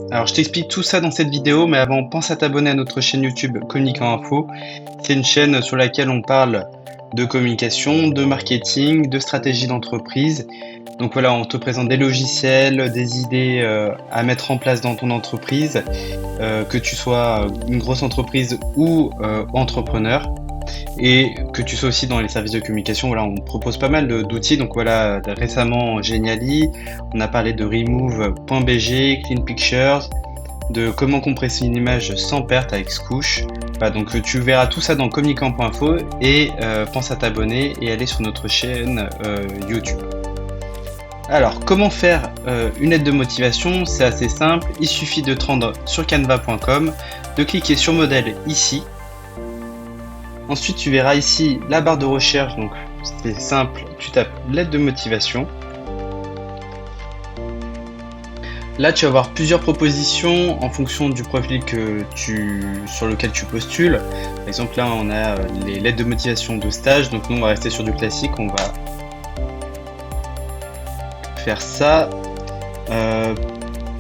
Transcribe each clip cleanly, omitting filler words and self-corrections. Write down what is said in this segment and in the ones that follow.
Alors, je t'explique tout ça dans cette vidéo, mais avant, pense à t'abonner à notre chaîne YouTube Communicant Info. C'est une chaîne sur laquelle on parle de communication, de marketing, de stratégie d'entreprise. Donc voilà, on te présente des logiciels, des idées à mettre en place dans ton entreprise, que tu sois une grosse entreprise ou entrepreneur. Et que tu sois aussi dans les services de communication, voilà, on propose pas mal d'outils. Donc voilà, récemment Geniali, on a parlé de remove.bg, Clean Pictures, de comment compresser une image sans perte avec Scoosh. Voilà, donc tu verras tout ça dans communicant.info et pense à t'abonner et aller sur notre chaîne YouTube. Alors, comment faire une lettre de motivation? C'est assez simple, il suffit de te rendre sur canva.com, de cliquer sur modèle ici. Ensuite, tu verras ici la barre de recherche, donc c'est simple, tu tapes lettre de motivation. Là, tu vas avoir plusieurs propositions en fonction du profil sur lequel tu postules. Par exemple, là, on a les lettres de motivation de stage, donc nous, on va rester sur du classique, on va faire ça.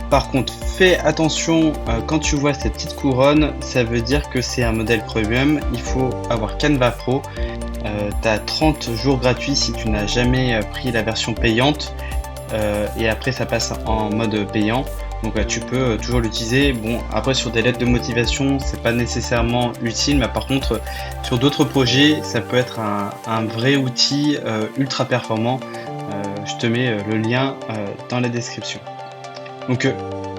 Par contre, fais attention, quand tu vois cette petite couronne, ça veut dire que c'est un modèle premium. Il faut avoir Canva Pro. Tu as 30 jours gratuits si tu n'as jamais pris la version payante. Et après, ça passe en mode payant. Donc tu peux toujours l'utiliser. Bon, après, sur des lettres de motivation, c'est pas nécessairement utile. Mais par contre, sur d'autres projets, ça peut être un vrai outil ultra performant. Je te mets le lien dans la description. Donc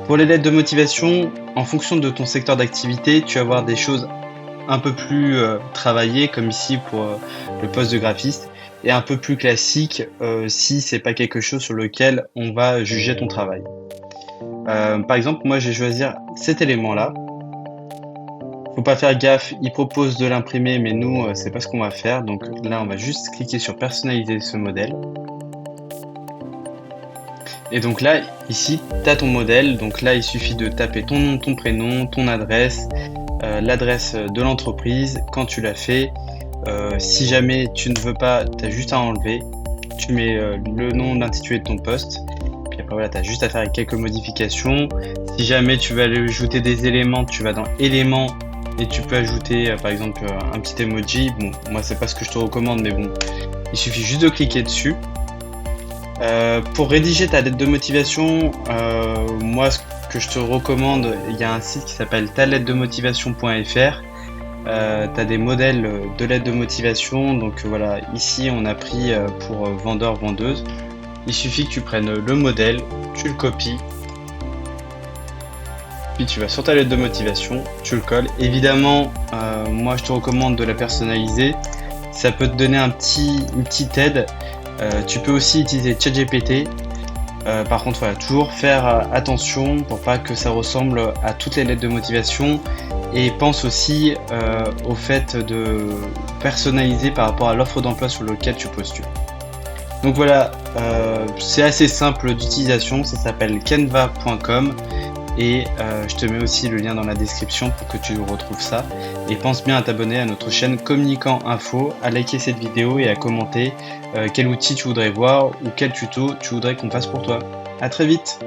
pour les lettres de motivation, en fonction de ton secteur d'activité, tu vas avoir des choses un peu plus travaillées, comme ici pour le poste de graphiste, et un peu plus classique si c'est pas quelque chose sur lequel on va juger ton travail. Par exemple, moi je vais choisir cet élément-là. Faut pas faire gaffe, il propose de l'imprimer, mais nous c'est pas ce qu'on va faire. Donc là, on va juste cliquer sur personnaliser ce modèle. Et donc là, ici, tu as ton modèle. Donc là, il suffit de taper ton nom, ton prénom, ton adresse, l'adresse de l'entreprise, quand tu l'as fait. Si jamais tu ne veux pas, tu as juste à enlever. Tu mets le nom, l'intitulé de ton poste. Puis après, voilà, tu as juste à faire quelques modifications. Si jamais tu veux aller ajouter des éléments, tu vas dans éléments et tu peux ajouter par exemple un petit emoji. Bon, moi, c'est pas ce que je te recommande, mais bon, il suffit juste de cliquer dessus. Pour rédiger ta lettre de motivation, moi ce que je te recommande, il y a un site qui s'appelle talettre-de-motivation.fr. Tu as des modèles de lettres de motivation, donc voilà, ici on a pris pour vendeur-vendeuse. Il suffit que tu prennes le modèle, tu le copies, puis tu vas sur ta lettre de motivation, tu le colles. Évidemment, moi je te recommande de la personnaliser, ça peut te donner une petite aide. Tu peux aussi utiliser ChatGPT. Par contre, voilà, toujours faire attention pour pas que ça ressemble à toutes les lettres de motivation. Et pense aussi au fait de personnaliser par rapport à l'offre d'emploi sur laquelle tu postules. Donc voilà, c'est assez simple d'utilisation. Ça s'appelle canva.com. Et je te mets aussi le lien dans la description pour que tu retrouves ça. Et pense bien à t'abonner à notre chaîne Communicant Info, à liker cette vidéo et à commenter quel outil tu voudrais voir ou quel tuto tu voudrais qu'on fasse pour toi. À très vite!